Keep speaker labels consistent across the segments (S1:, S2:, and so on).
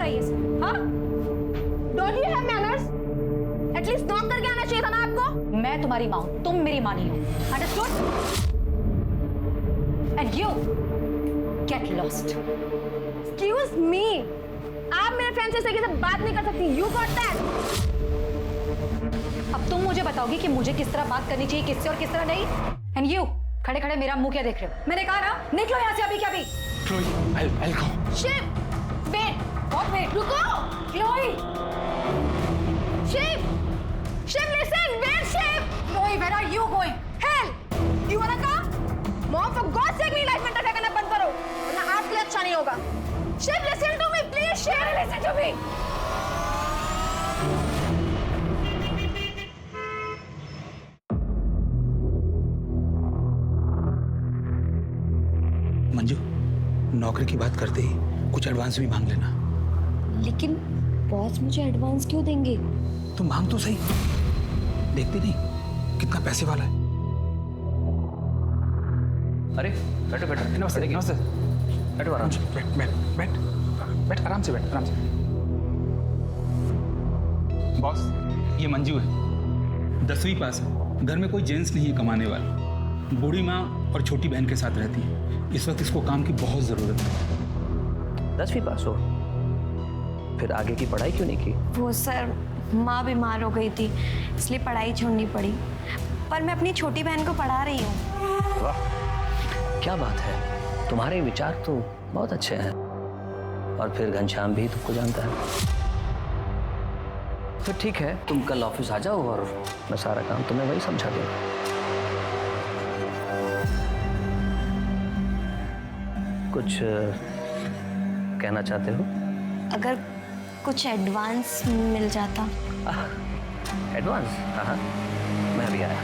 S1: रहा है ये सब? हाँ?
S2: Don't you have manners? At least knock करके आना चाहिए था ना आपको?
S1: मैं तुम्हारी माँ हूँ, तुम मेरी माँ नहीं हो। Understood? And you get lost.
S2: Excuse me. आप मेरे फ्रेंड से सही से बात नहीं कर सकती। You got that?
S1: अब तुम मुझे बताओगी कि मुझे किस तरह बात करनी चाहिए किससे और किस तरह नहीं? एंड यू खड़े खड़े मेरा मुंह क्या देख रहे हो? मैंने कहा ना निकलो यहाँ से अभी क्या भी।
S3: Chloe, I'll go.
S2: Shiv,
S1: wait, what wait?
S2: रुको।
S1: Chloe,
S2: Shiv, Shiv, listen, wait, Shiv.
S1: Chloe, where are you going?
S2: Hell, you wanna come? Mom, for God's sake, मेरी लाइफ में इंटरफेयर करना बंद करो, वरना आपके लिए अच्छा नहीं होगा। Shiv, listen to me, please, Shiv, listen to me.
S3: Manju, नौकरी की बात करते ही कुछ एडवांस भी मांग लेना।
S4: लेकिन बॉस मुझे एडवांस क्यों देंगे?
S3: तुम मांग तो सही, देखती नहीं कितना पैसे वाला है।
S5: अरे बैठो बैठो।
S3: नमस्ते, नमस्ते।
S5: बैठो आराम से।
S3: बैठ बैठ बैठ बैठ, आराम से बैठ, आराम से। बॉस, ये मंजू है, 10वीं पास है, घर में कोई जेंट्स नहीं है कमाने वाला, बूढ़ी माँ और छोटी बहन के साथ रहती है। इस वक्त इसको काम की बहुत ज़रूरत है।
S5: 10वीं पास हो, फिर आगे की पढ़ाई क्यों नहीं की?
S4: वो सर, माँ बीमार हो गई थी इसलिए पढ़ाई छोड़नी पड़ी, पर मैं अपनी छोटी बहन को पढ़ा रही हूँ।
S5: वाह, क्या बात है, तुम्हारे विचार तो बहुत अच्छे हैं। और फिर घनश्याम भी तुमको जानता है। तो ठीक है, तुम कल ऑफिस आ जाओ और मैं सारा काम तुम्हें वही समझा दूंगा। कुछ कहना चाहते हो?
S4: अगर कुछ एडवांस मिल जाता।
S5: एडवांस? हाँ, मैं अभी आया।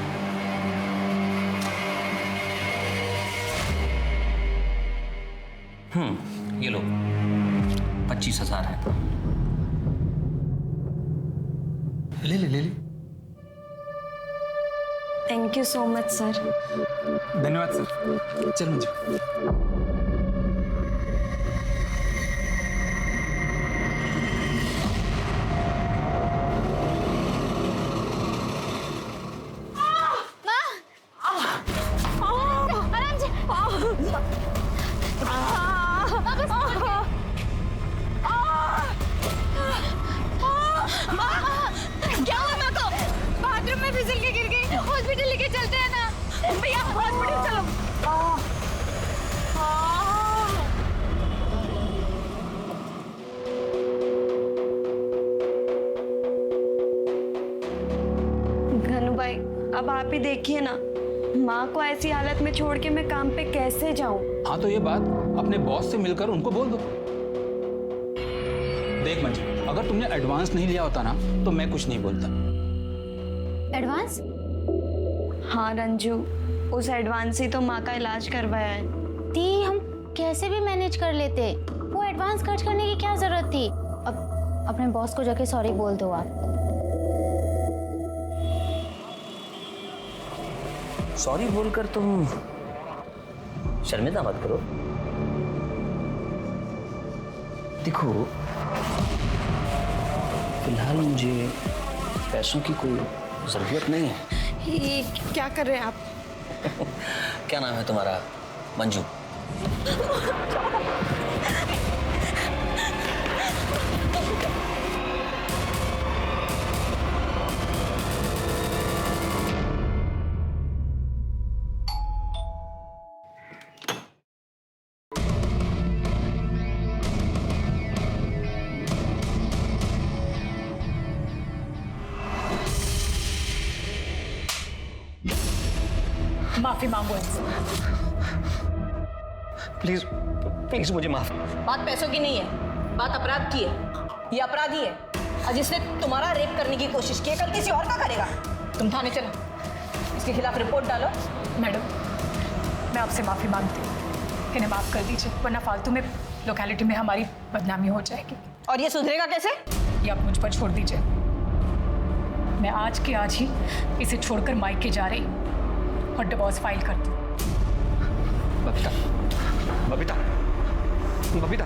S5: ये लो, 25,000 है।
S3: ले ले ले ले।
S4: Thank you so much sir.
S3: धन्यवाद सर। चल मंजू।
S2: फिसल के गिर गई, हॉस्पिटल लेके चलते हैं ना भैया, हॉस्पिटल चलो।
S4: घनु भाई, अब आप ही देखिए ना, माँ को ऐसी हालत में छोड़ के मैं काम पे कैसे जाऊं?
S3: हाँ, तो ये बात अपने बॉस से मिलकर उनको बोल दो। देख मंजू, अगर तुमने एडवांस नहीं लिया होता ना तो मैं कुछ नहीं बोलता।
S1: एडवांस?
S4: हाँ रंजू, उस एडवांस ही तो माँ का इलाज करवाया है।
S6: दी, हम कैसे भी मैनेज कर लेते, वो एडवांस खर्च करने की क्या जरूरत थी? अब अपने बॉस को जाके सॉरी बोल दो आप।
S5: सॉरी बोलकर तुम शर्मिंदा मत करो। देखो, फिलहाल मुझे पैसों की कोई जरूरत नहीं है।
S4: ये क्या कर रहे हैं आप?
S5: क्या नाम है तुम्हारा? मंजू।
S1: माफी मांगो इनसे।
S5: प्लीज प्लीज मुझे माफ।
S2: बात पैसों की नहीं है, बात अपराध की है। ये अपराधी है और जिसने तुम्हारा रेप करने की कोशिश की है, कल किसी और का करेगा। तुम थाने चलो, इसके खिलाफ रिपोर्ट डालो।
S1: मैडम, मैं आपसे माफी मांगती हूँ, इन्हें माफ कर दीजिए, वरना फालतू में लोकेलिटी में हमारी बदनामी हो जाएगी।
S2: और ये सुधरेगा कैसे?
S1: ये आप मुझ पर छोड़ दीजिए। मैं आज के आज ही इसे छोड़कर मायके जा रही हूँ और डिवोर्स फाइल कर दूँ।
S5: बबीता, बबीता, बबीता,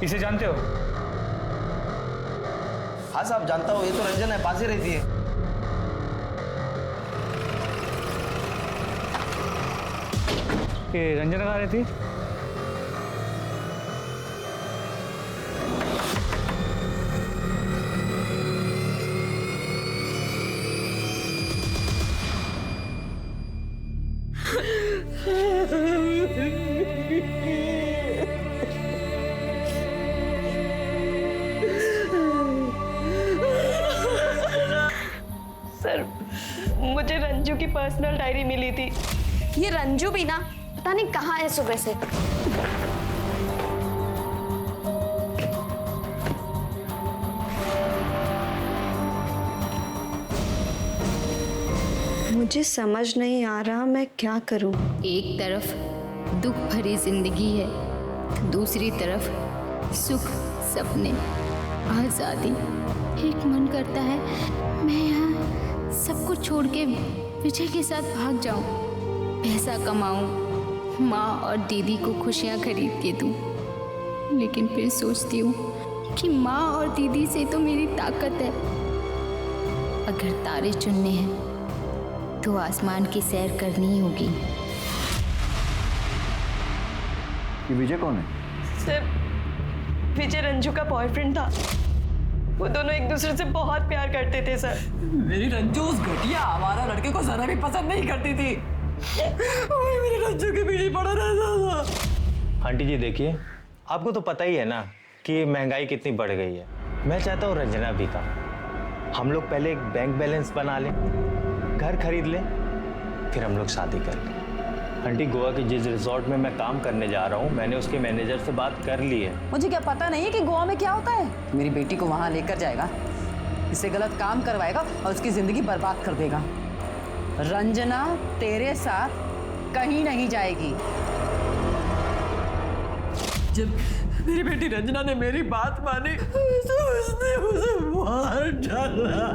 S3: इसे जानते हो?
S7: हाँ साहब जानता हूँ, ये तो रंजन है, पास ही रहती है।
S3: ये रंजना कहाँ रहती?
S4: सर, मुझे रंजू की पर्सनल डायरी मिली थी। ये रंजू भी ना पता नहीं कहाँ है सुबह से। मुझे समझ नहीं आ रहा मैं क्या करूं।
S6: एक तरफ दुख भरी जिंदगी है, दूसरी तरफ सुख, सपने, आज़ादी। एक मन करता है मैं यहाँ सब कुछ छोड़ के विजय के साथ भाग जाऊं, पैसा कमाऊं, माँ और दीदी को खुशियाँ खरीद के दूं। लेकिन फिर सोचती हूँ कि माँ और दीदी से तो मेरी ताकत है। अगर तारे चुनने हैं तो आसमान की सैर करनी ही होगी।
S7: ये विजय कौन है?
S4: सर, विजय रंजू का बॉयफ्रेंड था। वो दोनों एक दूसरे से बहुत प्यार करते थे सर।
S8: मेरी रंजू उस घटिया आवारा लड़के को जरा भी पसंद नहीं करती थी। वही मेरे रंजू के पीछे पड़ा रहता था।
S9: आंटी जी देखिए, आपको तो पता ही है ना कि महंगाई कितनी बढ़ गई है। मैं चाहता हूँ रंजना भी का हम लोग पहले एक बैंक बैलेंस बना लें, घर खरीद लें, फिर हम लोग शादी कर लें। आंटी, गोवा के जिस रिजॉर्ट में मैं काम करने जा रहा हूँ, मैंने उसके मैनेजर से बात कर ली है।
S8: मुझे क्या पता नहीं है कि गोवा में क्या होता है। मेरी बेटी को वहां लेकर जाएगा, इससे गलत काम करवाएगा और उसकी जिंदगी बर्बाद कर देगा। रंजना तेरे साथ कहीं नहीं जाएगी। जब मेरी बेटी रंजना ने मेरी बात मानी तो उसने मुझे मार डाला।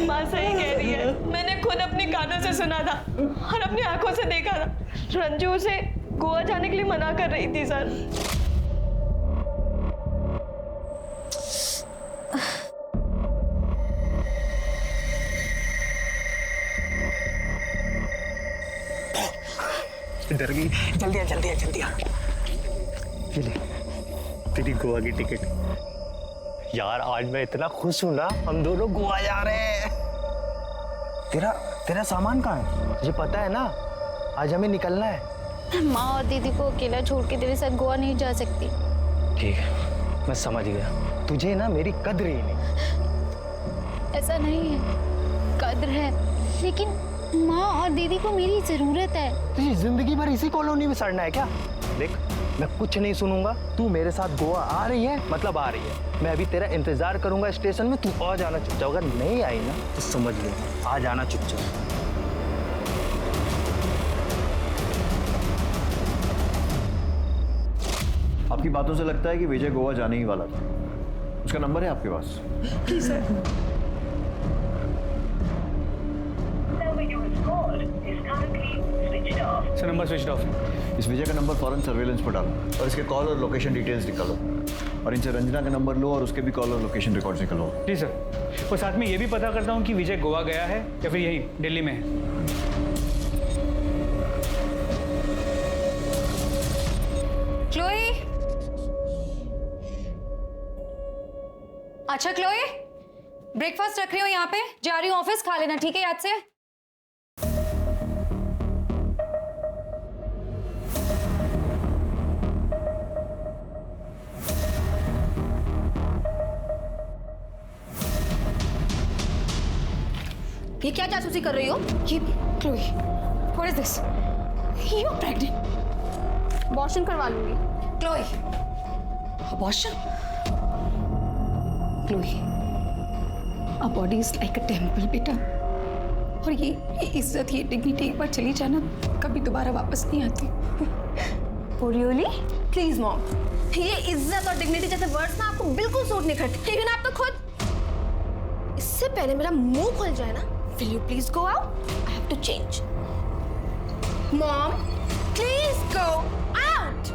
S4: माँ सही कह रही है। मैंने खुद अपने कानों से सुना था और अपनी आंखों से देखा था। रंजू उसे गोवा जाने के लिए मना कर रही थी सर।
S9: डर गई?
S8: जल्दी आ, जल्दी आ, जल्दी आ।
S9: ये ले तेरी गोवा की टिकट। यार आज मैं इतना खुश हूं ना, हम दोनों गोवा जा रहे हैं। तेरा सामान कहाँ है? मुझे पता है ना, आज हमें निकलना है।
S6: माँ और दीदी को अकेला छोड़ के तेरे साथ गोवा नहीं जा सकती।
S9: ठीक है, मैं समझ गया। तुझे ना मेरी कद्र ही नहीं।
S6: ऐसा नहीं है, कद्र है, लेकिन माँ और दीदी को मेरी जरूरत है।
S9: तुझे जिंदगी भर इसी कॉलोनी में सड़ना है क्या? देख, मैं कुछ नहीं सुनूंगा। तू मेरे साथ गोवा आ रही है मतलब आ रही है। मैं अभी तेरा इंतजार करूंगा स्टेशन में। तू आ जाना चुपचाप। अगर नहीं आई ना तो समझ ले, आ जाना चुपचाप।
S7: आपकी बातों से लगता है कि विजय गोवा जाने ही वाला था। उसका नंबर है आपके पास?
S4: जी sir.
S3: Sir number switch off.
S7: इस विजय का नंबर फौरन सर्वेलेंस पर डालो और इसके कॉल और लोकेशन डिटेल्स निकालो। और इनसे रंजना का नंबर लो और उसके भी कॉल और लोकेशन रिकॉर्ड्स निकलो।
S3: जी सर। और साथ में ये भी पता करता हूँ कि विजय गोवा गया है या फिर यही दिल्ली में है।
S1: क्लोई। अच्छा क्लोई, ब्रेकफास्ट रख रही हूँ यहाँ पे, जा रही हूँ ऑफिस, खा लेना ठीक है याद से।
S2: ये क्या जासूसी कर रही हो?
S1: ये Chloe, what is this? You are pregnant.
S2: Abortion करवा लूंगी।
S1: Chloe,
S8: abortion?
S1: Chloe, a body is like a temple बेटा। और ये इज्जत, ये डिग्निटी एक बार चली जाना कभी दोबारा वापस नहीं आती।
S2: रियली? प्लीज मॉम, ये इज्जत और डिग्निटी जैसे वर्ड्स ना आपको बिल्कुल सूट नहीं करते। इवन आप तो खुद। इससे पहले मेरा मुंह खुल जाए ना, will you please go out? I have to change. Mom, please go out.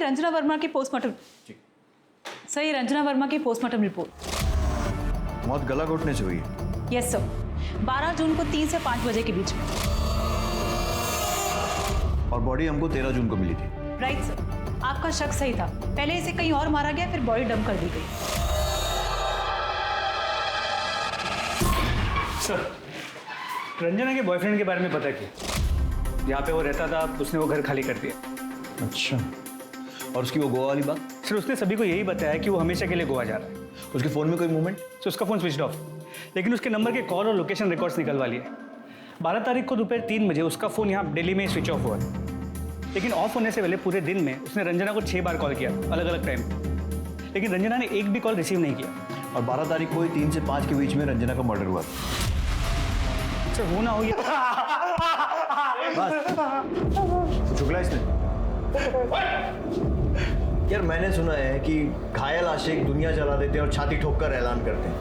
S8: Ranjana Verma की पोस्टमार्टम सर, ये रंजना वर्मा की पोस्टमार्टम रिपोर्ट।
S7: मौत गला घोटने से हुई है।
S8: यस सर, 12 जून को 3 से 5 बजे के बीच में।
S7: और बॉडी हमको 13 जून को मिली थी।
S8: राइट सर, आपका शक सही था। पहले इसे कहीं और मारा गया, फिर बॉडी डंप कर दी गई।
S10: सर, रंजना के बॉयफ्रेंड के बारे में पता किया। यहाँ पे वो रहता था, उसने वो घर खाली कर दिया।
S7: अच्छा, और उसकी वो गोवा वाली बात?
S10: सर, उसने सभी को यही बताया कि वो हमेशा के लिए गोवा जा रहा है।
S7: उसके फ़ोन में कोई मूवमेंट?
S10: तो उसका फ़ोन स्विच ऑफ, लेकिन उसके नंबर के कॉल और लोकेशन रिकॉर्ड्स निकलवा लिए। 12 तारीख को दोपहर 3 बजे उसका फ़ोन यहाँ दिल्ली में स्विच ऑफ हुआ, लेकिन ऑफ होने से पहले पूरे दिन में उसने रंजना को 6 बार कॉल किया, अलग अलग टाइम, लेकिन रंजना ने एक भी कॉल रिसीव नहीं किया।
S7: और 12 तारीख को ही 3 से 5 के बीच में रंजना का मर्डर हुआ।
S10: सर, वो ना हो
S7: चुगला इसने। यार मैंने सुना है कि घायल आशिक दुनिया जला देते हैं और छाती ठोककर ऐलान करते हैं।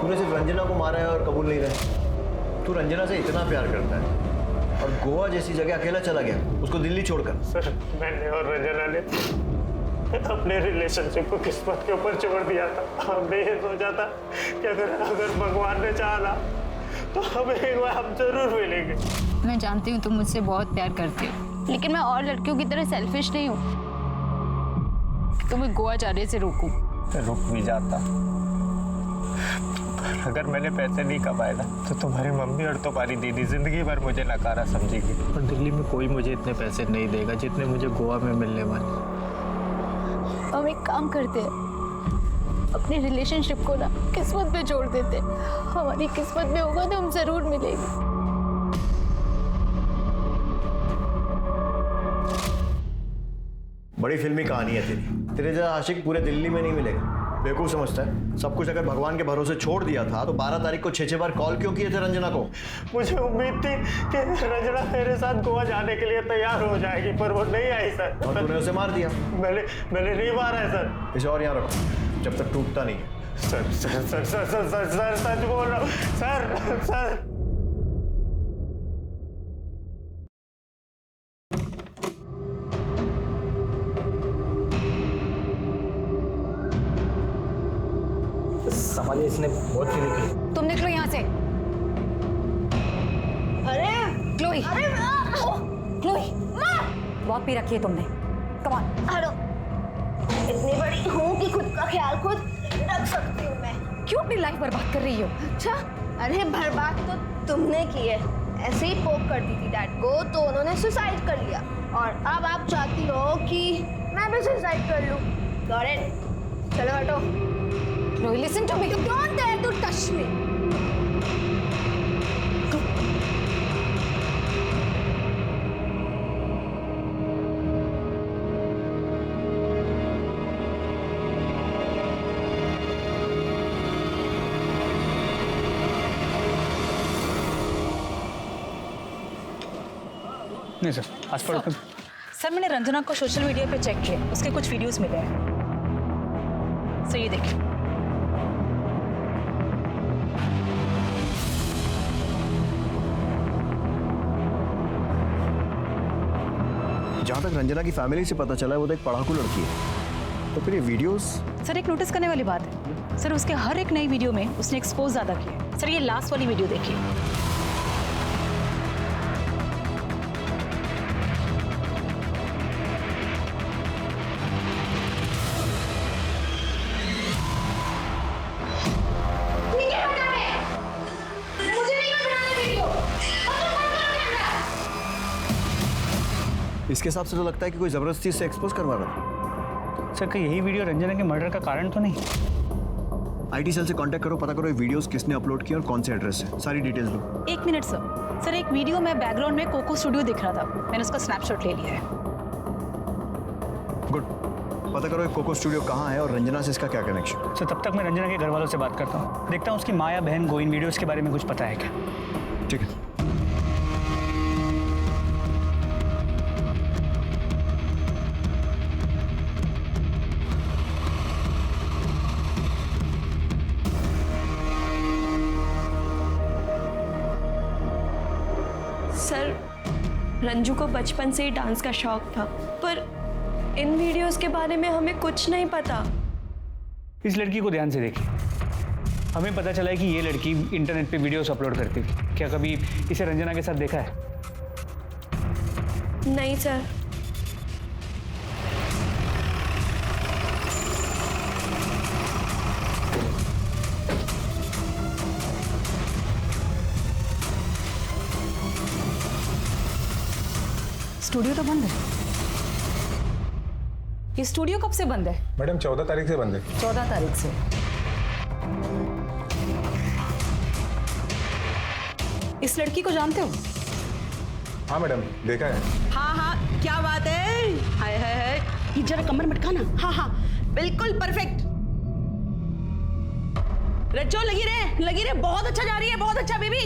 S7: तूने सिर्फ रंजना को मारा है और कबूल नहीं रहा। तू रंजना से इतना प्यार करता है और गोवा जैसी जगह अकेला चला गया, उसको दिल्ली छोड़कर।
S9: सर, मैंने और रंजना ने अपने रिलेशनशिप को किस्मत के ऊपर छोड़ दिया था। हमने ये सोचा था कि अगर भगवान ने चाहा तो हमें एक बार हम जरूर मिलेंगे।
S6: मैं जानती हूँ तुम मुझसे बहुत प्यार करते हो, लेकिन मैं और लड़कियों की तरह सेल्फिश नहीं हूँ कि तुम्हें गोवा जाने से रोकूं।
S9: रुक भी जाता, पर अगर मैंने पैसे नहीं कमाए ना तो तुम्हारी मम्मी और तुम्हारी दीदी जिंदगी भर मुझे नकारा समझेगी। और दिल्ली में कोई मुझे इतने पैसे नहीं देगा जितने मुझे गोवा में मिलने वाले।
S6: हम एक काम करते हैं, अपनी रिलेशनशिप को ना किस्मत पे जोड़ देते। हमारी किस्मत में होगा तो हम जरूर मिलेंगे।
S7: बड़ी फिल्मी कहानी है तेरे जैसा आशिक पूरे दिल्ली में नहीं मिलेगा। बेवकूफ समझता है सब कुछ। अगर भगवान के भरोसे छोड़ दिया था तो 12 तारीख को 6 बार कॉल क्यों किए थे रंजना को?
S9: मुझे उम्मीद थी कि रंजना मेरे साथ गोवा जाने के लिए तैयार हो जाएगी, पर वो नहीं आई सर।
S7: और तूने उसे मार दिया?
S9: मैंने नहीं मारा है सर।
S7: इसे और यहाँ रखो जब तक टूटता नहीं है।
S9: Sir sir sir sir sir sir sir सच बोल रहा हूँ सर। सर
S5: समझिए, इसने बहुत पीने की।
S1: तुम निकलो यहाँ से।
S2: अरे
S1: क्लोई,
S2: अरे
S1: क्लोई, बहुत पी रखी है तुमने। Come on.
S2: हेलो, इतनी बड़ी हूँ कि खुद का ख्याल खुद रख सकती हूँ मैं।
S1: क्यों अपनी लाइफ बर्बाद कर रही हो?
S2: अच्छा, अरे बर्बाद तो तुमने की है। ऐसे ही पोक करती थी डैड को तो उन्होंने सुसाइड कर लिया, और अब आप चाहती हो कि मैं भी सुसाइड कर लूँ। Got it? चलो हटो।
S1: Chloe, listen to me.
S2: Don't dare to touch me.
S10: नहीं सर, आज पढ़ो।
S8: सर, मैंने रंजना को सोशल मीडिया पे चेक किया, उसके कुछ वीडियोस मिले हैं। सर, ये देखिए।
S7: जहाँ तक रंजना की फैमिली से पता चला है वो तो एक पढ़ाकू लड़की है, तो फिर ये वीडियोस?
S8: सर, एक नोटिस करने वाली बात है। सर, उसके हर एक नई वीडियो में उसने एक्सपोज ज्यादा किया। सर, ये लास्ट वाली वीडियो देखिए।
S7: इसके हिसाब से तो लगता है कि कोई जबरदस्ती से एक्सपोज करवा रहा था।
S10: सर, क्या यही वीडियो रंजना के मर्डर का कारण तो नहीं?
S7: आईटी सेल से कांटेक्ट करो, पता करो ये वीडियोस किसने अपलोड किए और कौन से एड्रेस से। सारी डिटेल्स लो।
S8: 1 मिनट सर। सर, एक वीडियो में बैकग्राउंड में कोको स्टूडियो दिख रहा था, मैंने उसका स्नैपशॉट ले लिया है।
S7: गुड, पता करो ये कोको स्टूडियो कहाँ है और रंजना से इसका क्या कनेक्शन।
S10: सर, तब तक मैं रंजना के घर वालों से बात करता हूँ, देखता हूँ उसकी माँ या बहन को इन वीडियोस के बारे में कुछ पता है क्या।
S7: ठीक है।
S4: सर, रंजू को बचपन से ही डांस का शौक था, पर इन वीडियोस के बारे में हमें कुछ नहीं पता।
S10: इस लड़की को ध्यान से देखिए। हमें पता चला है कि ये लड़की इंटरनेट पे वीडियोस अपलोड करती थी। क्या कभी इसे रंजना के साथ देखा है?
S4: नहीं सर।
S1: स्टूडियो तो बंद है। ये स्टूडियो कब से बंद है?
S11: मैडम 14 तारीख से बंद है।
S1: 14 तारीख से। इस लड़की को जानते हो?
S11: हाँ मैडम, देखा है।
S8: हाँ हाँ, क्या बात है। हाय हाय हाय, ये जरा कमर मटकाना। हाँ हाँ, बिल्कुल परफेक्ट। रज्जो लगी रहे, बहुत अच्छा जा रही है, बहुत अच्छा बेबी।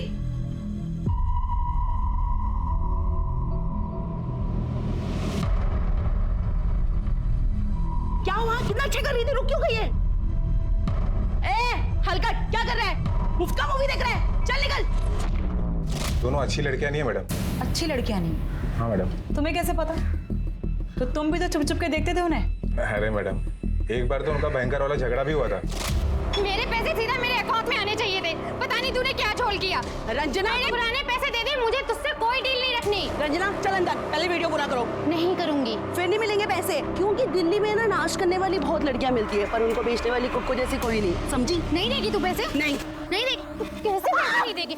S8: क्या हुआ? कितना अच्छा कर रही थी, रुक क्यों गई है? ए हलकट, क्या कर रहा है? मुफ्त का मूवी देख रहा है? चल निकल।
S11: दोनों अच्छी लड़कियां नहीं है मैडम।
S1: अच्छी लड़कियां नहीं?
S11: हाँ मैडम।
S1: तुम्हें कैसे पता? तो तुम भी तो चुप चुप के देखते थे उन्हें।
S11: अरे मैडम, एक बार तो उनका भयंकर वाला झगड़ा भी हुआ था।
S6: मेरे पैसे सीधा मेरे अकाउंट में आने चाहिए थे। पता नहीं तूने क्या झोल किया।
S8: रंजना,
S6: मेरे पुराने पैसे दे दे, मुझे तुझसे कोई डील नहीं रखनी।
S8: रंजना चल अंदर, पहले वीडियो पूरा करो।
S6: नहीं करूंगी।
S8: फिर नहीं मिलेंगे पैसे, क्योंकि दिल्ली में ना नाश करने वाली बहुत लड़कियां मिलती है, पर उनको बेचने वाली कुक्को जैसी कोई नहीं, समझी?
S6: नहीं देगी तू पैसे?
S8: नहीं
S6: नहीं देगी। तू कैसे पैसे नहीं देगी?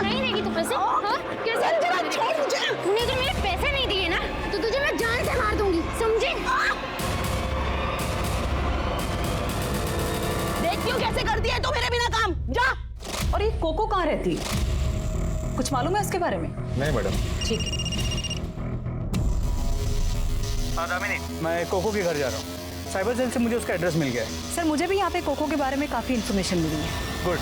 S6: नहीं देगी तू पैसे? हाँ कैसे? तूने जो मेरे पैसे नहीं दिए ना, तो तुझे मैं जान से मार दूंगी, समझी?
S8: देख क्यों कैसे करती है तू मेरे बिना काम, जा।
S1: और ये कोको कहाँ रहती? कुछ मालूम है उसके बारे में?
S11: नहीं मैडम।
S1: ठीक है।
S10: हाँ दामिनी, मैं कोको के घर जा रहा हूँ। साइबर सेल से मुझे उसका एड्रेस मिल गया है।
S1: सर मुझे भी यहाँ पे कोको के बारे में काफी इन्फॉर्मेशन मिली है।
S10: गुड।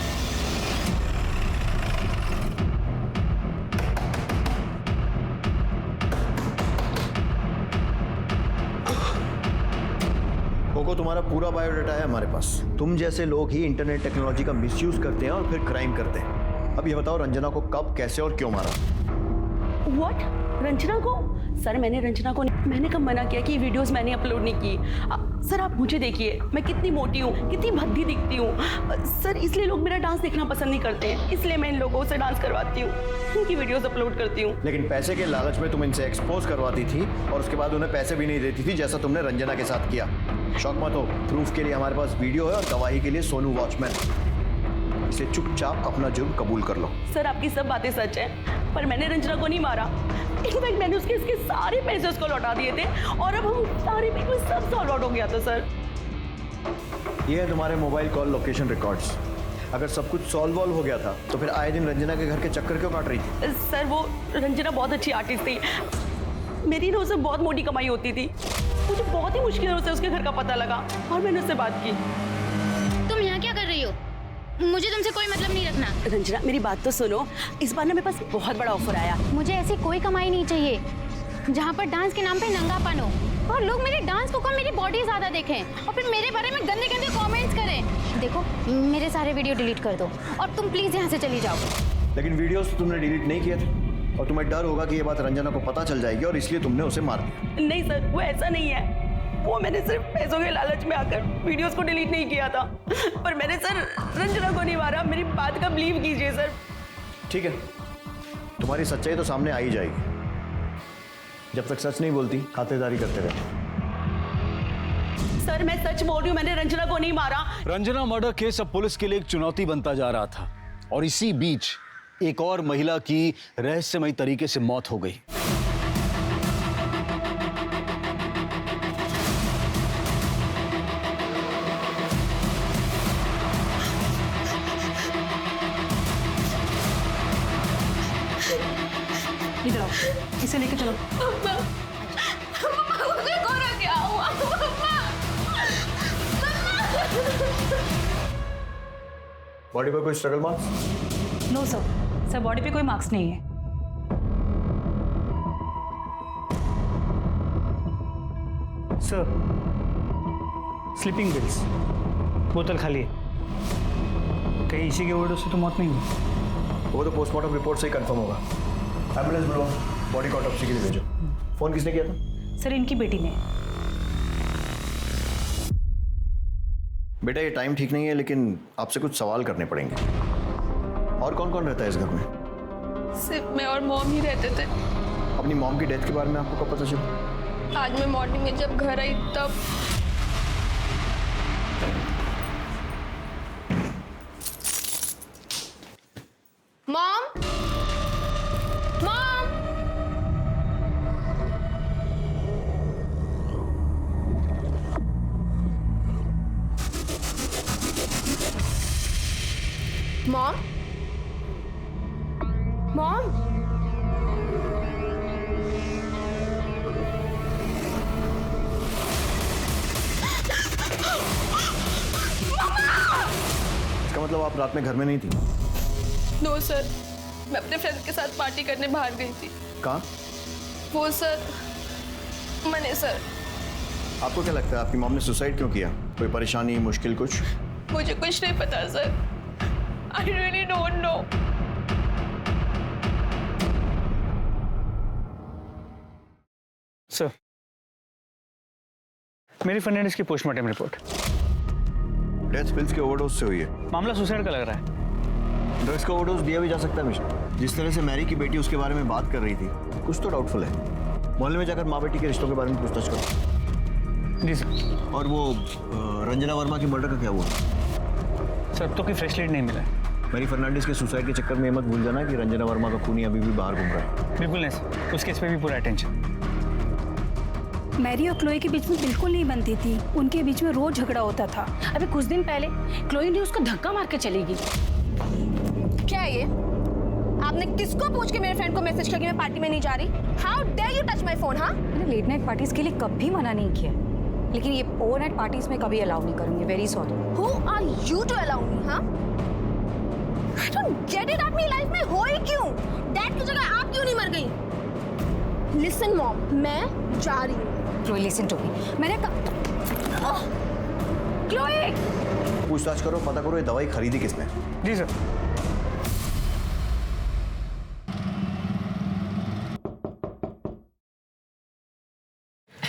S7: कोको, तुम्हारा पूरा बायोडाटा है हमारे पास। तुम जैसे लोग ही इंटरनेट टेक्नोलॉजी का मिसयूज करते हैं और फिर क्राइम करते हैं। अब ये बताओ, रंजना को कब, कैसे और क्यों मारा?
S8: व्हाट? रंजना को? सर मैंने रंजना को, मैंने कब मना किया कि ये वीडियोस मैंने अपलोड नहीं की? सर आप मुझे देखिए, मैं कितनी मोटी हूँ, कितनी भद्दी दिखती हूँ। सर इसलिए लोग मेरा डांस देखना पसंद नहीं करते हैं, इसलिए मैं इन लोगों से डांस करवाती हूँ, उनकी वीडियोस अपलोड करती हूँ।
S7: लेकिन पैसे के लालच में तुम इनसे एक्सपोज करवाती थी और उसके बाद उन्हें पैसे भी नहीं देती थी, जैसा तुमने रंजना के साथ किया। शौक मत हो, प्रूफ के लिए हमारे पास वीडियो है और गवाही के लिए सोनू वॉचमैन। इसे चुपचाप अपना जुर्म कबूल कर लो।
S8: सर आपकी सब बातें सच हैं, पर मैंने रंजना को नहीं मारा। इनफैक्ट मैंने उसके सारे पैसे उसको लौटा दिए थे और अब हम सारे पेपर सब सॉल्व आउट हो गया था। सर
S7: ये है तुम्हारे मोबाइल कॉल लोकेशन रिकॉर्ड्स। अगर सब कुछ सॉल्व हो गया था तो फिर आए दिन रंजना के घर के चक्कर क्यों काट रही थी?
S8: सर वो रंजना बहुत अच्छी आर्टिस्ट थी, मेरी ना उससे बहुत मोटी कमाई होती थी। मुझे बहुत ही मुश्किल से उसके घर का पता लगा और मैंने उससे बात की।
S6: तुम यहाँ क्या कर रही हो? मुझे तुमसे कोई मतलब नहीं रखना।
S8: रंजना मेरी बात तो सुनो, इस बार ना मेरे पास बहुत बड़ा ऑफर आया।
S6: मुझे ऐसी कोई कमाई नहीं चाहिए जहाँ पर डांस के नाम पे नंगापन हो और लोग मेरे डांस को कम मेरी बॉडी ज्यादा देखें और फिर मेरे बारे में गंदे गंदे कमेंट्स करें। देखो मेरे सारे वीडियो डिलीट कर दो और तुम प्लीज यहाँ से चली जाओ।
S7: लेकिन वीडियोस तुमने डिलीट नहीं किए थे और तुम्हें डर होगा कि ये बात रंजना को पता चल जाएगी और इसलिए तुमने उसे मार दिया।
S8: नहीं सर, वो ऐसा नहीं है। वो मैंने सिर्फ पैसों के लालच में आकर वीडियोस को डिलीट नहीं किया था, पर मैंने सर रंजना को नहीं मारा। मेरी बात का बिलीव कीजिए सर।
S7: ठीक है, तुम्हारी सच्चाई तो सामने आ ही जाएगी। जब तक सच नहीं बोलती खातेदारी करते रहे।
S8: सर मैं सच बोल रही हूँ, मैंने रंजना को नहीं मारा।
S12: रंजना मर्डर केस अब पुलिस के लिए एक चुनौती बनता जा रहा था और इसी बीच एक और महिला की रहस्यमयी तरीके से मौत हो गई।
S1: इधर आओ, इसे लेके चलो।
S7: बॉडी पर कोई struggle marks?
S1: No sir, sir body पे कोई मार्क्स नहीं है।
S10: सर स्लीपिंग पिल्स, बोतल खाली है। कहीं इसी के ओवरडोज से तो मौत नहीं हुई?
S7: वो तो पोस्टमार्टम रिपोर्ट से ही कंफर्म होगा। एम्बुलेंस बुलवाओ, बॉडी को ऑटोप्सी के लिए भेजो। फोन किसने किया था?
S1: सर इनकी बेटी ने।
S7: बेटा ये टाइम ठीक नहीं है, लेकिन आपसे कुछ सवाल करने पड़ेंगे। और कौन कौन रहता है इस घर में?
S4: सिर्फ मैं और मॉम ही रहते थे।
S7: अपनी मॉम की डेथ के बारे में आपको कब पता चला?
S4: आज मैं मॉर्निंग में जब घर आई तब।
S2: मॉम, मॉम, मॉम, मॉम,
S7: इसका मतलब आप रात में घर में नहीं थी?
S4: नो सर, मैं अपने फ्रेंड के साथ पार्टी करने बाहर गई थी।
S7: कहाँ?
S4: वो सर, मने सर।
S7: आपको क्या लगता है आपकी मॉम ने सुसाइड क्यों किया? कोई परेशानी, मुश्किल कुछ?
S4: मुझे कुछ नहीं पता sir. I really don't know.
S10: Sir, मेरी फर्नांडिस की पोस्टमार्टम रिपोर्ट।
S7: डेथ पिल्स के ओवरडोज से हुई है।
S10: मामला सुसाइड का लग रहा है।
S7: ड्रग्स का ओवरडोज दिया भी जा सकता है मिस्टर। जिस तरह से मैरी की बेटी उसके बारे में बात कर रही थी, कुछ तो डाउटफुल है। मोहल्ले में जाकर माँ बेटी के रिश्तों के बारे में पूछताछ करो।
S10: जी सर।
S7: और वो रंजना वर्मा की मर्डर का क्या हुआ?
S10: सर, अब तो कोई फ्रेश लीड नहीं मिला है।
S7: मैरी फर्नांडिस के सुसाइड के चक्कर में मत भूल जाना कि रंजना वर्मा का खूनी अभी भी बाहर घूम रहा है।
S10: बिल्कुल नहीं सर, उस केस पे भी पूरा अटेंशन।
S1: मैरी और क्लोई के बीच में बिल्कुल नहीं बनती थी। उनके बीच में रोज झगड़ा होता था। अभी कुछ दिन पहले क्लोई ने उसको धक्का मार के चली गई।
S2: क्या है ये? आपने किसको पूछ के मेरे फ्रेंड को मैसेज किया कि मैं पार्टी में नहीं जा रही? How dare you touch my phone? हाँ,
S1: मैंने लेट नाइट पार्टीज के लिए कभी मना नहीं किया, लेकिन ये ओवर नाइट पार्टीज में कभी अलाउ नहीं करूंगी। Very sorry.
S2: Who are you to allow me? हाँ, आई डोंट गेट इट। आप मेरी लाइफ में हो ही क्यों? डैड की जगह आप क्यों नहीं मर गई? लिसन मॉम, मैं जा रही हूँ।
S1: Chloe listen to me. मैंने क्लोई,
S7: पूछताछ करो, पता करो ये दवाई खरीदी किसने।
S10: जी सर।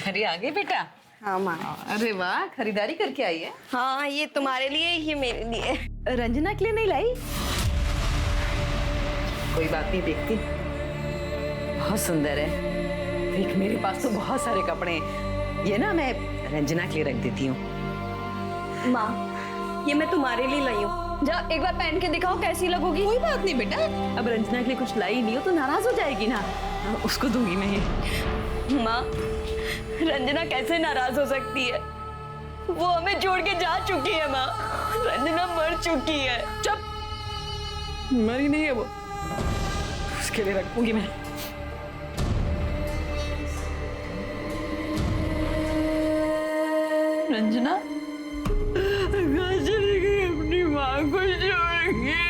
S8: अरे आगे बेटा।
S2: हाँ माँ।
S8: अरे वाह, खरीदारी करके आई है।
S4: हाँ, ये तुम्हारे लिए, ये मेरे लिए।
S8: रंजना के लिए नहीं लाई? कोई बात नहीं, देखती। बहुत सुंदर है। देख, मेरे पास तो बहुत सारे कपड़े हैं। ये ना मैं रंजना के लिए रख देती हूँ।
S4: माँ, ये मैं तुम्हारे लिए लाई हूँ। जा एक बार पहन के दिखाओ कैसी लगोगी।
S8: कोई बात नहीं बेटा, अब रंजना के लिए कुछ लाई नहीं हो तो नाराज हो जाएगी ना, उसको दूंगी मैं ये।
S4: माँ, रंजना कैसे नाराज हो सकती है? वो हमें छोड़ के जा चुकी है माँ। रंजना मर चुकी है।
S8: चुप, मरी नहीं है वो, उसके लिए रखूंगी मैं।
S4: रंजना कहाँ चली गई? अपनी माँ को छोड़ के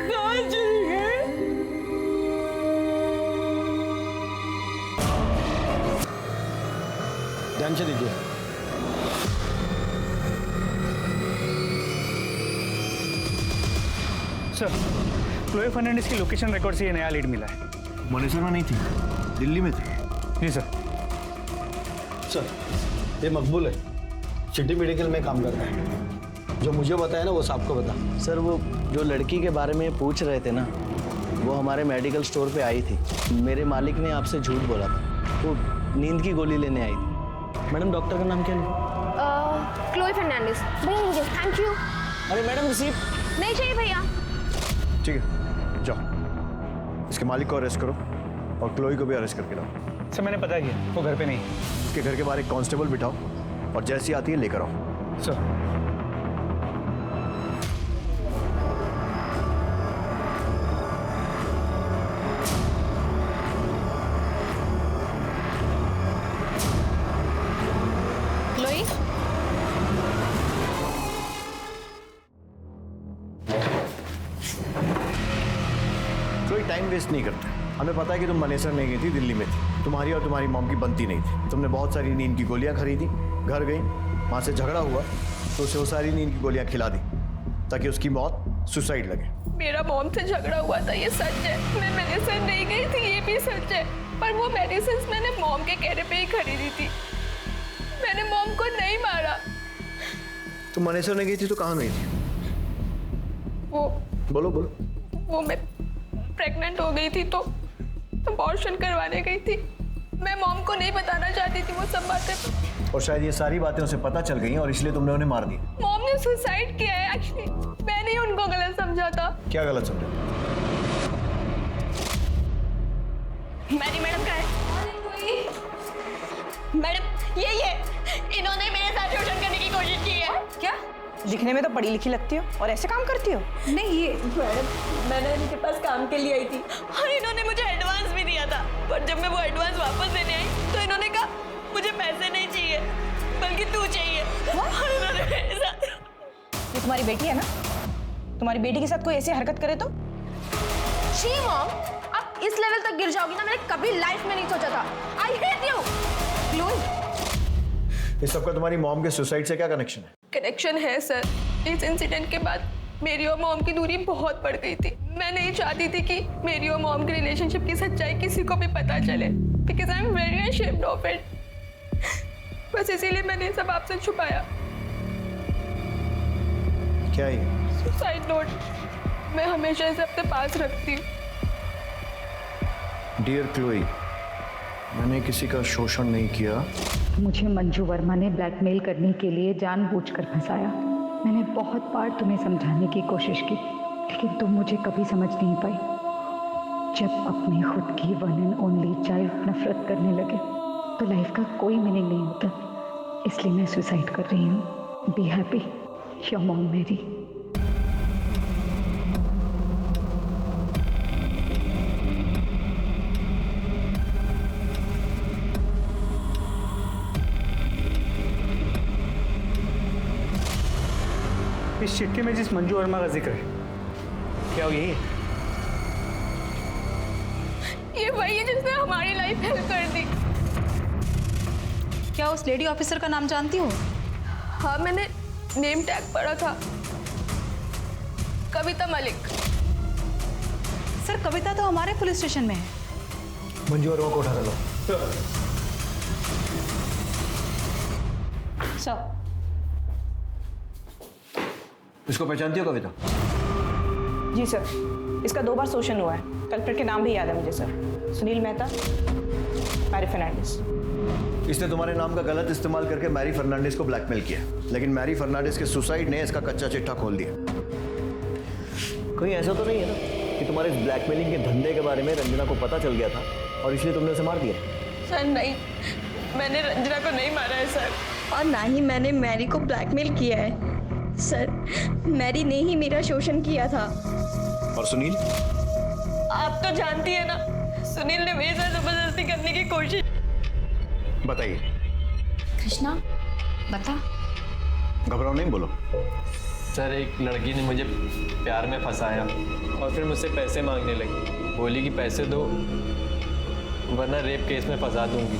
S4: कहाँ चली गई?
S12: ध्यान से दीजिए।
S10: सर, क्लोई फर्नांडिस की लोकेशन रिकॉर्ड से ये नया लीड मिला है।
S7: मनेसर में नहीं थी, दिल्ली में थी।
S10: जी सर।
S12: सर, ये मकबूल है, सिटी मेडिकल में काम करता है। जो मुझे बताया ना वो साहब को बता।
S5: सर, वो जो लड़की के बारे में पूछ रहे थे ना, वो हमारे मेडिकल स्टोर पे आई थी। मेरे मालिक ने आपसे झूठ बोला था। वो नींद की गोली लेने आई थी। मैडम, डॉक्टर का नाम क्या है?
S2: क्लोई फर्नांडिस। भैया, थैंक यू।
S5: अरे मैडम, रिसीप्ट
S2: नहीं चाहिए भैया।
S7: ठीक है, जाओ। इसके मालिक को अरेस्ट करो और क्लोई को भी अरेस्ट करके लाओ।
S10: सर, मैंने पता किया, वो घर पे नहीं।
S7: उसके घर के बाहर एक कांस्टेबल बिठाओ और जैसी आती है लेकर आओ।
S10: सर।
S2: क्लोई,
S7: कोई टाइम वेस्ट नहीं करता। हमें पता है कि तुम मनेसर नहीं गई थी, दिल्ली में थी। तुम्हारी और तुम्हारी मॉम की बनती नहीं थी। तुमने बहुत सारी नींद की गोलियां खरीदी, घर गई, वहाँ से झगड़ा हुआ तो उसे वो सारी नींद की गोलियां खिला दी ताकि उसकी मौत सुसाइड लगे।
S4: मेरा मॉम से झगड़ा हुआ था, ये सच है। मैं मेडिसिन नहीं गई थी, ये भी सच है। पर वो मेडिसिन मैंने मॉम के कहने पे ही खरीदी थी। मैंने मॉम को नहीं मारा।
S7: तुम मनेसर ने गई थी तो कहाँ गई थी?
S4: वो
S7: बोलो बोलो।
S4: वो मैं प्रेग्नेंट हो गई थी तो अबॉर्शन करवाने गई थी। मैं मॉम को नहीं बताना चाहती थी वो सब बातें,
S7: और शायद ये सारी बातें उसे पता चल गई और इसलिए तुमने उन्हें मार दिया।
S4: मॉम ने सुसाइड किया है एक्चुअली। मैंने ही उनको गलत समझा था।
S7: क्या गलत समझा?
S4: मैरी मैडम का है। मैडम यही है, इन्होंने मेरे साथ शोषण करने की कोशिश की है।
S1: क्या?
S8: दिखने में तो पढ़ी लिखी लगती हो और ऐसे काम करती हो।
S1: नहीं ये
S4: मैडम मैंने इनके पास काम के लिए आई थी और इन्होंने मुझे एडवांस भी दिया था, पर जब मैं वो एडवांस वापस देने आई तो इन्होंने कहा मुझे पैसे नहीं चाहिए बल्कि तू चाहिए। और इन्होंने मेरे साथ
S8: ये तुम्हारी बेटी है ना? तुम्हारी बेटी के साथ कोई ऐसी हरकत करे तो?
S2: शी मॉम, आप इस लेवल तक गिर जाओगी ना, मैंने कभी लाइफ में नहीं सोचा था। I hate you.
S1: क्लोई,
S7: इस सबका तुम्हारी मॉम के सुसाइड से क्या कनेक्शन है?
S4: कनेक्शन है सर। इस इंसिडेंट के बाद मेरी और मॉम की दूरी बहुत बढ़ गई थी। मैं नहीं चाहती थी कि मेरी और मॉम की रिलेशनशिप की सच्चाई किसी को भी पता चले, because I am very ashamed of it. बस इसीलिए मैंने ये सब आपसे छुपाया।
S7: क्या ये?
S4: Suicide note. मैं हमेशा इसे अपने पास रखती हूँ।
S7: डियर क्लोई, मैंने किसी का शोषण नहीं किया।
S1: मुझे मंजू वर्मा ने ब्लैकमेल करने के लिए जानबूझकर फंसाया। मैंने बहुत बार तुम्हें समझाने की कोशिश की, लेकिन तुम मुझे कभी समझ नहीं पाई। जब अपनी खुद की वन एंड ओनली चाइल्ड नफरत करने लगे तो लाइफ का कोई मीनिंग नहीं होता। इसलिए मैं सुसाइड कर रही हूँ। बी हैप्पी, योर मॉम मेरी।
S10: इस चिट्ठी में जिस मंजू वर्मा का जिक्र है, क्या वो यही है?
S4: ये वही है जिसने हमारी लाइफ हेल्प कर दी।
S1: क्या उस लेडी ऑफिसर का नाम जानती हो?
S4: हाँ, मैंने नेम टैग पढ़ा था, कविता मलिक।
S1: सर कविता तो हमारे पुलिस स्टेशन में है।
S7: मंजू वर्मा को उठा लो।
S1: सर
S7: इसको पहचानती हो कविता?
S8: जी सर, इसका 2 बार शोषण हुआ है। कल्प्रिट के नाम भी याद है मुझे सर। सुनील मेहता, मैरी फर्नांडिस।
S7: इसने तुम्हारे नाम का गलत इस्तेमाल करके मैरी फर्नांडिस को ब्लैकमेल किया, लेकिन मैरी फर्नांडिस के सुसाइड ने इसका कच्चा चिट्ठा खोल दिया। कहीं ऐसा तो नहीं है ना कि तुम्हारे इस ब्लैकमेलिंग के धंधे के बारे में रंजना को पता चल गया था और इसलिए तुमने उसे मार दिया?
S4: सर नहीं, मैंने रंजना को नहीं मारा है सर, और ना ही मैंने मैरी को ब्लैकमेल किया है सर। मैरी ने ही मेरा शोषण किया था।
S7: और सुनील?
S4: आप तो जानती है ना, सुनील ने मेरे साथ जबरदस्ती करने की कोशिश।
S7: बताइए।
S1: कृष्णा बता।
S7: घबराओ नहीं, बोलो।
S9: सर एक लड़की ने मुझे प्यार में फंसाया और फिर मुझसे पैसे मांगने लगी। बोली कि पैसे दो वरना रेप केस में फंसा दूंगी।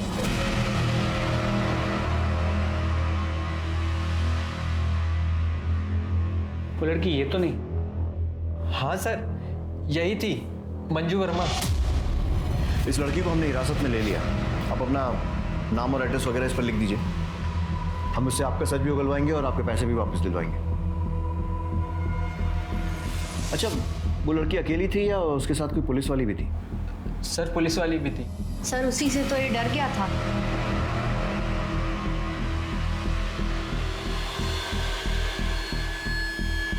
S10: वो लड़की ये तो नहीं?
S9: हाँ सर, यही थी मंजू वर्मा।
S7: इस लड़की को हमने हिरासत में ले लिया। आप अपना नाम और एड्रेस वगैरह इस पर लिख दीजिए। हम उससे आपका सच भी उगलवाएंगे और आपके पैसे भी वापस दिलवाएंगे। अच्छा, वो लड़की अकेली थी या उसके साथ कोई पुलिस वाली भी थी?
S9: सर पुलिस वाली भी थी।
S1: सर उसी से तो ये डर गया था।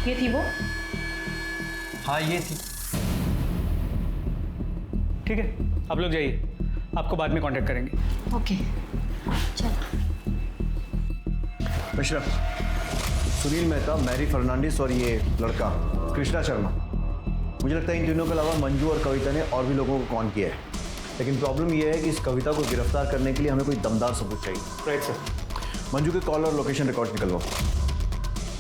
S1: ये थी वो?
S9: हाँ ये थी।
S10: ठीक है, आप लोग जाइए, आपको बाद में कांटेक्ट करेंगे।
S1: ओके चलो।
S7: मिश्रा, सुनील मेहता, मैरी फर्नांडिस और ये लड़का कृष्णा शर्मा, मुझे लगता है इन तीनों के अलावा मंजू और कविता ने और भी लोगों को कॉन किया है। लेकिन प्रॉब्लम यह है कि इस कविता को गिरफ्तार करने के लिए हमें कोई दमदार सबूत चाहिए।
S10: Right sir.
S7: मंजू के कॉल और लोकेशन रिकॉर्ड निकलवाओ।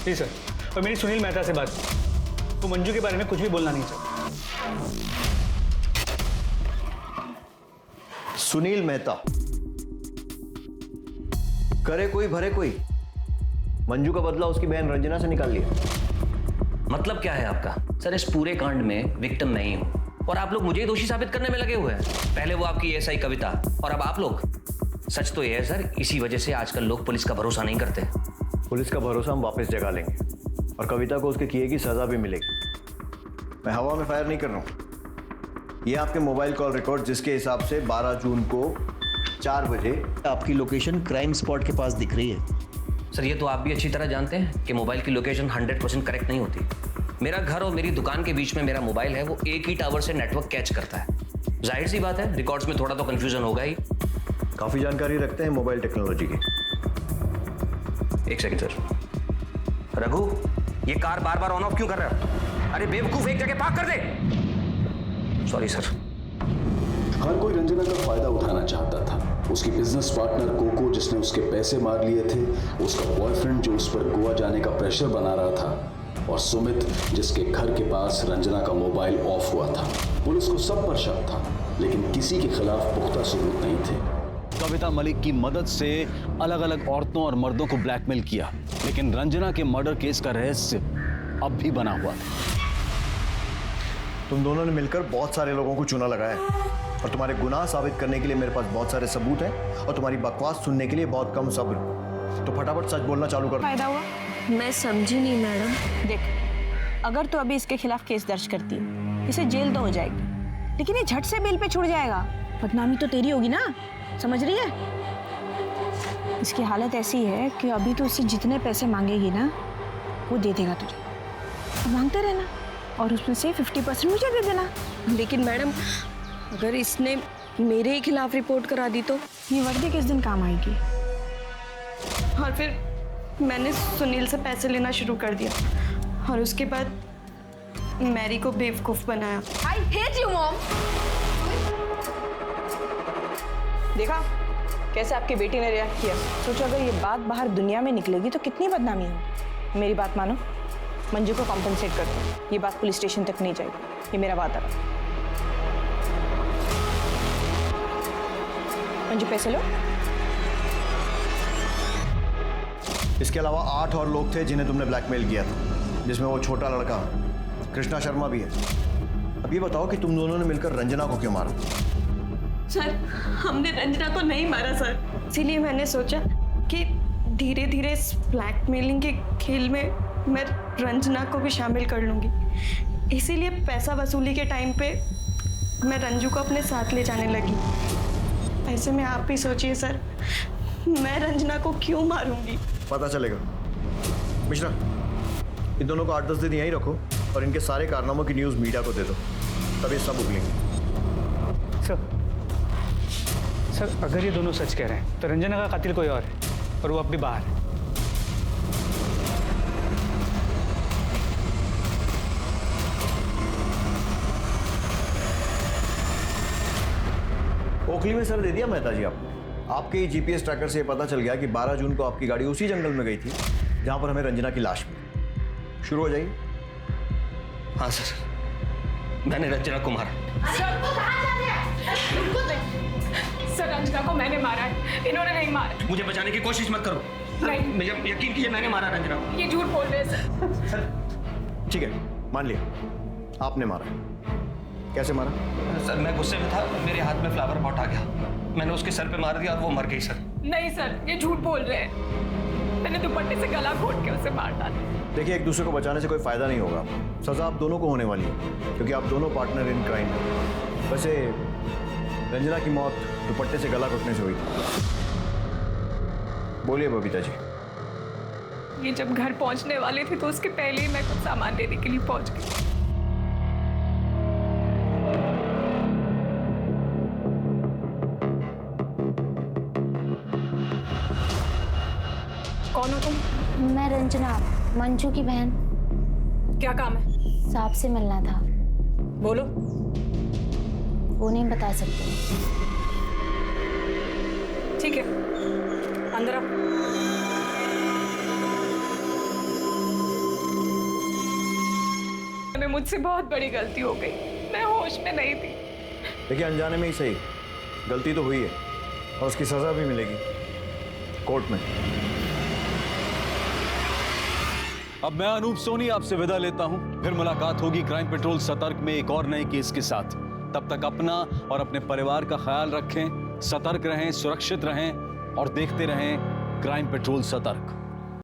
S10: जी सर। और मेरी सुनील मेहता से बात, वो मंजू के बारे में कुछ भी बोलना नहीं चाहता।
S7: सुनील मेहता, करे कोई भरे कोई। मंजू का बदला उसकी बहन रंजना से निकाल लिया।
S13: मतलब क्या है आपका? सर इस पूरे कांड में विक्टिम नहीं हूं और आप लोग मुझे ही दोषी साबित करने में लगे हुए हैं। पहले वो आपकी एसआई कविता और अब आप लोग। सच तो ये है सर, इसी वजह से आजकल लोग पुलिस का भरोसा नहीं करते।
S7: पुलिस का भरोसा हम वापस जगा लेंगे और कविता को उसके किए की सजा भी मिलेगी। मैं हवा में फायर नहीं कर रहा हूँ। ये आपके मोबाइल कॉल रिकॉर्ड जिसके हिसाब से 12 जून को 4 बजे आपकी लोकेशन क्राइम स्पॉट के पास दिख रही है।
S13: सर ये तो आप भी अच्छी तरह जानते हैं कि मोबाइल की लोकेशन 100% करेक्ट नहीं होती। मेरा घर और मेरी दुकान के बीच में मेरा मोबाइल है, वो एक ही टावर से नेटवर्क कैच करता है। जाहिर सी बात है रिकॉर्ड्स में थोड़ा तो कंफ्यूजन होगा ही।
S7: काफ़ी जानकारी रखते हैं मोबाइल टेक्नोलॉजी की।
S13: एक सेकंड सर। रघु, ये कार बार बार ऑन ऑफ क्यों कर रहा है? अरे बेवकूफ, एक जगह पार्क कर दे। Sorry sir.
S12: हर कोई रंजना का फायदा उठाना चाहता था। उसकी बिजनेस पार्टनर कोको जिसने उसके पैसे मार लिए थे, उसका बॉयफ्रेंड जो उस पर गोवा जाने का प्रेशर बना रहा था, और सुमित जिसके घर के पास रंजना का मोबाइल ऑफ हुआ था। पुलिस को सब पर शक था, लेकिन किसी के खिलाफ पुख्ता सबूत नहीं थे। कविता मलिक की मदद से अलग अलग औरतों और मर्दों को ब्लैकमेल किया, लेकिन रंजना के मर्डर केस का रहस्य अब भी बना हुआ था।
S7: तुम दोनों ने मिलकर बहुत सारे लोगों को चूना लगाया और तुम्हारे गुनाह साबित करने के लिए मेरे पास बहुत सारे सबूत हैं और तुम्हारी बकवास सुनने के लिए बहुत कम सब्र। तो फटाफट सच बोलना चालू कर।
S4: फायदा हुआ?
S2: मैं समझी नहीं मैडम।
S4: देख, अगर तू अभी इसके खिलाफ केस दर्ज करती है, इसे जेल तो हो जाएगी, लेकिन ये झट से बेल पे छूट जाएगा। बदनामी तो तेरी होगी ना, समझ रही है? इसकी हालत ऐसी है कि अभी तो उससे जितने पैसे मांगेगी ना, वो दे देगा तुझे। तो मांगते रहना और उसमें से 50% मुझे दे देना।
S2: लेकिन मैडम, अगर इसने मेरे ही खिलाफ रिपोर्ट करा दी तो?
S4: ये वर्दी किस दिन काम आएगी?
S14: और फिर मैंने सुनील से पैसे लेना शुरू कर दिया और उसके बाद मैरी को बेवकूफ बनाया।
S2: I hate you, mom.
S4: देखा कैसे आपकी बेटी ने रिएक्ट किया? सोचो अगर ये बात बाहर दुनिया में निकलेगी तो कितनी बदनामी हो। मेरी बात मानो, मंजू को कॉम्पनसेट कर दो। ये बात पुलिस स्टेशन तक नहीं जाएगी, ये मेरा वादा है। मंजू पैसे लो।
S7: इसके अलावा 8 और लोग थे जिन्हें तुमने ब्लैकमेल किया था, जिसमें वो छोटा लड़का कृष्णा शर्मा भी है। अब ये बताओ कि तुम दोनों ने मिलकर रंजना को क्यों मारा?
S14: सर, हमने रंजना को नहीं मारा सर। इसीलिए मैंने सोचा कि धीरे धीरे इस ब्लैकमेलिंग के खेल में मैं रंजना को भी शामिल कर लूँगी। इसीलिए पैसा वसूली के टाइम पे मैं रंजू को अपने साथ ले जाने लगी। ऐसे में आप भी सोचिए सर, मैं रंजना को क्यों मारूंगी?
S7: पता चलेगा। मिश्रा, इन दोनों को 8-10 दिन यहीं रखो और इनके सारे कारनामों की न्यूज़ मीडिया को दे दो, तभी सब उगलेंगे।
S10: सर, अगर ये दोनों सच कह रहे हैं तो रंजना का कातिल कोई और है और वो अब भी बाहर है।
S7: ओखली में सर दे दिया मेहता जी आपको। आपके ही जीपीएस ट्रैकर से ये पता चल गया कि 12 जून को आपकी गाड़ी उसी जंगल में गई थी जहां पर हमें रंजना की लाश मिली। शुरू हो जाइए।
S13: हाँ सर, मैंने रंजना को मारा।
S4: सर, रंजना को मैंने मारा है, इन्होंने नहीं मारा।
S13: मुझे बचाने की कोशिश मत करो।
S4: नहीं,
S13: मुझे यकीन कीजिए, मैंने मारा रंजना को।
S4: ये झूठ बोल रहे हैं सर।
S7: ठीक है, मान लिया आपने मारा। कैसे मारा?
S13: सर, मैं गुस्से में था, मेरे हाथ में फ्लावर पॉट आ गया, मैंने उसके सर पे मार दिया और वो मर गई सर।
S4: नहीं सर, ये झूठ बोल रहे हैं। मैंने दुपट्टे से गला घोट के उसे मार डाला।
S7: देखिए, एक दूसरे को बचाने से कोई फायदा नहीं होगा। सजा आप दोनों को होने वाली है क्योंकि आप दोनों पार्टनर इन क्राइम हैं। वैसे रंजना की मौत दुपट्टे से गला घोटने से हुई थी। बोलिए बबीता जी।
S4: ये जब घर पहुंचने वाली थी तो उसके पहले ही मैं कुछ सामान लेने के लिए पहुंच गई। कौन हो तुम?
S6: मैं रंजना, मंजू की बहन।
S4: क्या काम है?
S6: सांप से मिलना था।
S4: बोलो।
S6: वो नहीं बता सकते।
S4: ठीक है, अंदर आओ। मुझसे बहुत बड़ी गलती हो गई, मैं होश में नहीं थी।
S7: देखिए, अनजाने में ही सही, गलती तो हुई है और उसकी सजा भी मिलेगी कोर्ट में।
S12: अब मैं अनूप सोनी आपसे विदा लेता हूं। फिर मुलाकात होगी क्राइम पेट्रोल सतर्क में एक और नए केस के साथ। तब तक अपना और अपने परिवार का ख्याल रखें, सतर्क रहें, सुरक्षित रहें और देखते रहें क्राइम पेट्रोल सतर्क।